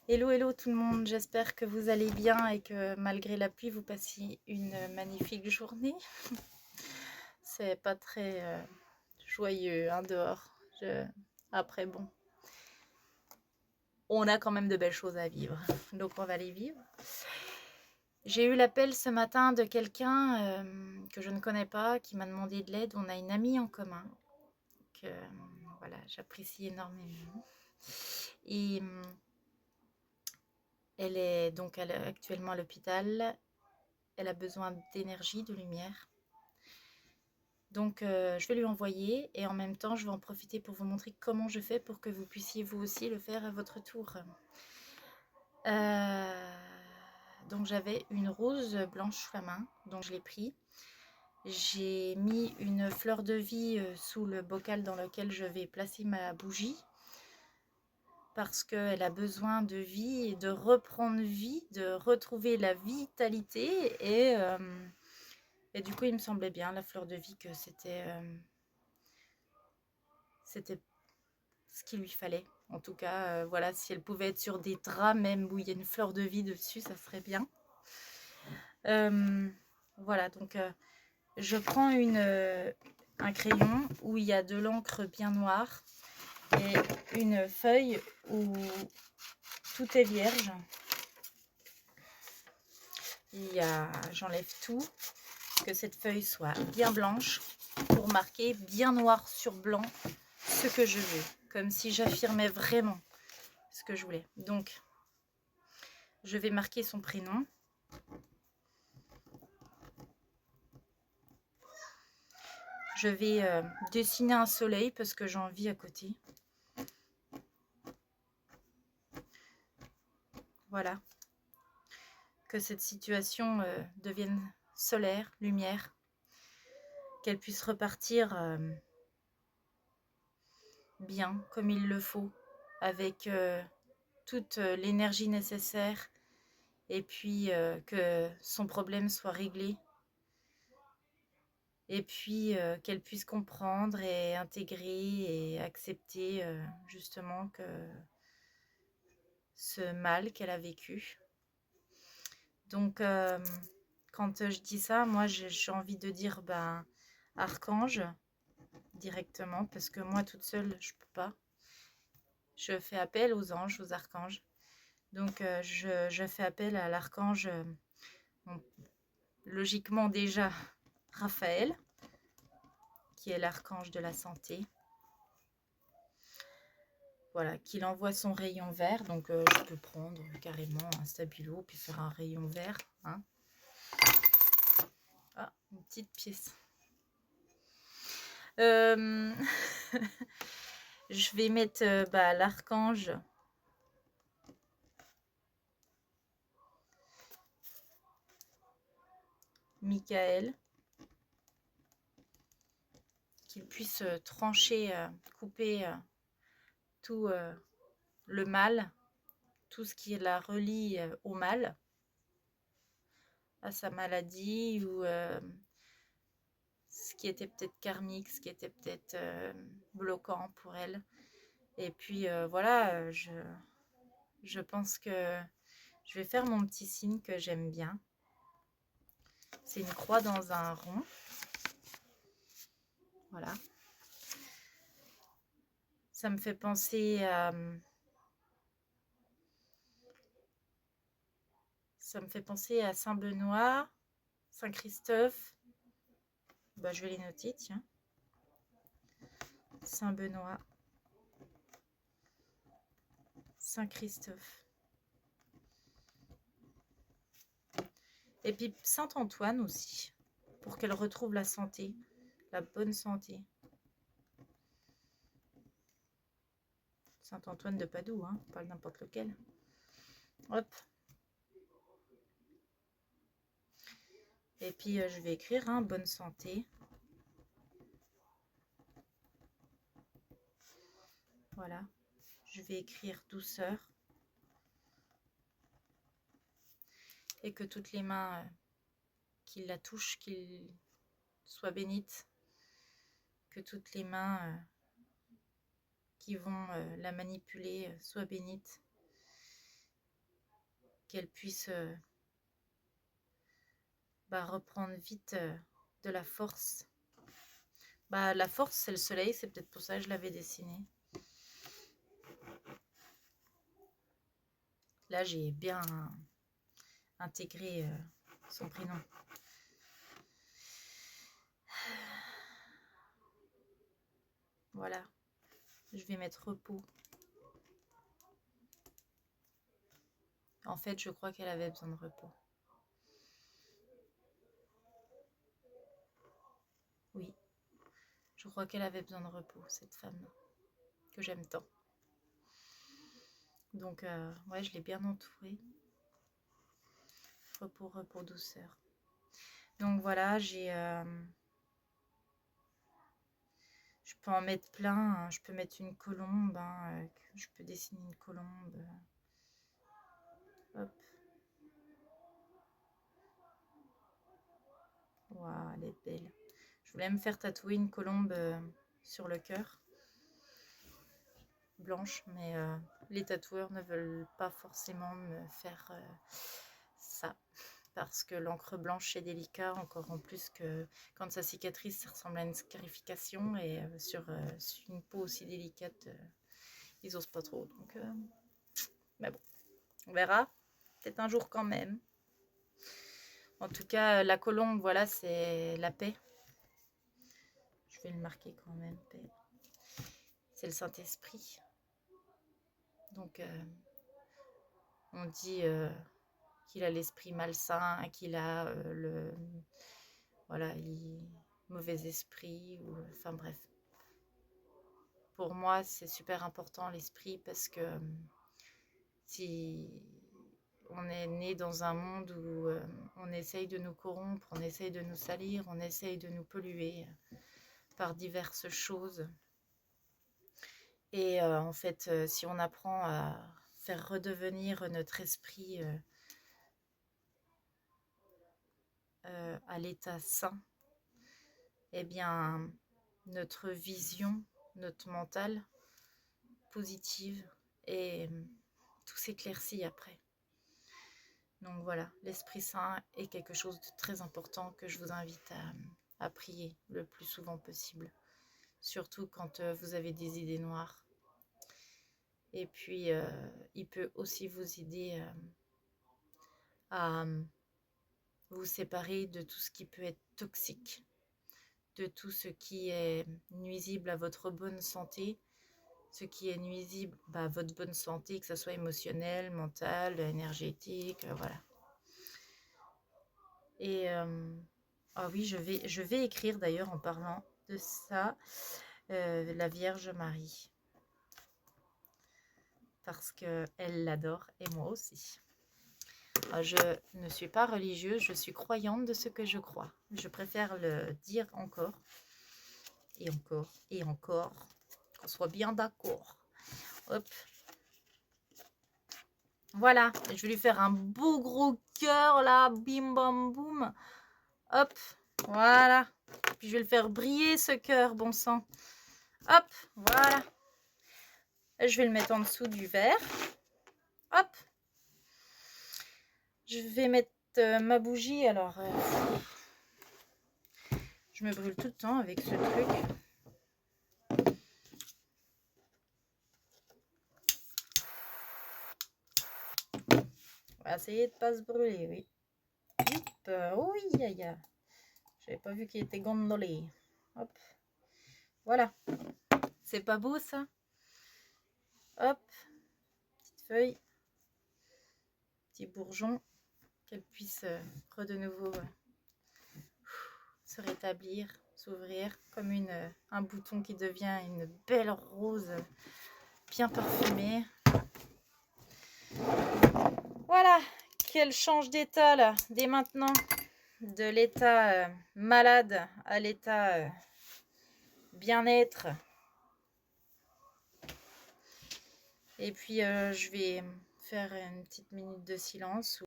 Hello, hello tout le monde, j'espère que vous allez bien et que malgré la pluie, vous passiez une magnifique journée. C'est pas très joyeux hein, dehors. Après, bon, on a quand même de belles choses à vivre, donc on va les vivre. J'ai eu l'appel ce matin de quelqu'un que je ne connais pas, qui m'a demandé de l'aide. On a une amie en commun que voilà, j'apprécie énormément. Et elle est donc actuellement à l'hôpital. Elle a besoin d'énergie, de lumière. Donc, je vais lui envoyer et en même temps, je vais en profiter pour vous montrer comment je fais pour que vous puissiez vous aussi le faire à votre tour. Donc, j'avais une rose blanche sous la main, donc je l'ai pris. J'ai mis une fleur de vie sous le bocal dans lequel je vais placer ma bougie parce qu'elle a besoin de vie et de reprendre vie, de retrouver la vitalité et du coup, il me semblait bien, la fleur de vie, que c'était ce qu'il lui fallait. En tout cas, voilà, si elle pouvait être sur des draps même où il y a une fleur de vie dessus, ça serait bien. Voilà, donc je prends un crayon où il y a de l'encre bien noire et une feuille où tout est vierge. J'enlève tout, que cette feuille soit bien blanche pour marquer bien noir sur blanc ce que je veux, comme si j'affirmais vraiment ce que je voulais. Donc, je vais marquer son prénom. Je vais dessiner un soleil parce que j'ai envie à côté. Voilà. Que cette situation devienne solaire, lumière. Qu'elle puisse repartir bien, comme il le faut, avec toute l'énergie nécessaire. Et puis que son problème soit réglé. Et puis qu'elle puisse comprendre et intégrer et accepter justement que ce mal qu'elle a vécu. Donc quand je dis ça, moi j'ai envie de dire archange directement, parce que moi toute seule je peux pas. Je fais appel aux anges, aux archanges. Donc je fais appel à l'archange, logiquement déjà Raphaël, qui est l'archange de la santé. Voilà, qu'il envoie son rayon vert. Donc je peux prendre carrément un stabilo puis faire un rayon vert. Hein. Ah, une petite pièce. Je vais mettre l'archange Michael, qu'il puisse trancher, couper tout le mal, tout ce qui la relie au mal, à sa maladie ou ce qui était peut-être karmique, ce qui était peut-être bloquant pour elle. Et puis voilà, je pense que je vais faire mon petit signe que j'aime bien. C'est une croix dans un rond. Voilà. Ça me fait penser à... Ça me fait penser à Saint-Benoît, Saint-Christophe. Je vais les noter, tiens. Saint-Benoît, Saint-Christophe. Et puis Saint-Antoine aussi, pour qu'elle retrouve la santé, la bonne santé. Saint-Antoine de Padoue, hein, pas n'importe lequel. Hop. Et puis je vais écrire bonne santé. Voilà. Je vais écrire douceur. Et que toutes les mains qui la touchent, qu'ils soient bénites. Que toutes les mains qui vont la manipuler soient bénites. qu'elle puisse reprendre vite de la force. La force, c'est le soleil, c'est peut-être pour ça que je l'avais dessiné. Là, j'ai bien intégré son prénom. Voilà, je vais mettre repos. En fait, je crois qu'elle avait besoin de repos. Oui, je crois qu'elle avait besoin de repos, cette femme que j'aime tant. Donc, ouais, je l'ai bien entourée. Repos, repos, douceur. Donc voilà, je peux en mettre plein. Hein. Je peux mettre une colombe. Hein, je peux dessiner une colombe. Hop. Waouh, elle est belle. Je voulais me faire tatouer une colombe sur le cœur. Blanche, mais les tatoueurs ne veulent pas forcément me faire ça. Parce que l'encre blanche c'est délicat, encore en plus que quand ça cicatrise, ça ressemble à une scarification. Et sur une peau aussi délicate, ils osent pas trop. Donc, mais bon, on verra. Peut-être un jour quand même. En tout cas, la colombe, voilà, c'est la paix. Je vais le marquer quand même, paix. C'est le Saint-Esprit. Donc, on dit qu'il a l'esprit malsain, qu'il a mauvais esprit, enfin bref. Pour moi, c'est super important l'esprit parce que si on est né dans un monde où on essaye de nous corrompre, on essaye de nous salir, on essaye de nous polluer par diverses choses. Et en fait, si on apprend à faire redevenir notre esprit à l'état sain, eh bien, notre vision, notre mental positive et tout s'éclaircit après. Donc voilà, l'Esprit Saint est quelque chose de très important que je vous invite à prier le plus souvent possible. Surtout quand vous avez des idées noires. Et puis, il peut aussi vous aider à vous séparer de tout ce qui peut être toxique, de tout ce qui est nuisible à votre bonne santé, ce qui est nuisible à votre bonne santé, que ce soit émotionnelle, mentale, énergétique, voilà. Et ah oui, je vais écrire d'ailleurs en parlant de ça, la Vierge Marie. Parce qu'elle l'adore et moi aussi. Je ne suis pas religieuse, je suis croyante de ce que je crois. Je préfère le dire encore et encore et encore, qu'on soit bien d'accord. Hop. Voilà, je vais lui faire un beau gros cœur là, bim bam boum. Hop, voilà. Puis je vais le faire briller ce cœur, bon sang. Hop, voilà. Et je vais le mettre en dessous du verre. Hop. Je vais mettre ma bougie. Alors, je me brûle tout le temps avec ce truc. On va essayer de ne pas se brûler, oui. Hop, oui, aïe, aïe. J'avais pas vu qu'il était gondolé. Hop. Voilà. C'est pas beau, ça? Hop. Petite feuille. Petit bourgeon. Qu'elle puisse de nouveau se rétablir, s'ouvrir comme un bouton qui devient une belle rose bien parfumée. Voilà, qu'elle change d'état là, dès maintenant, de l'état malade à l'état bien-être. Et puis je vais faire une petite minute de silence.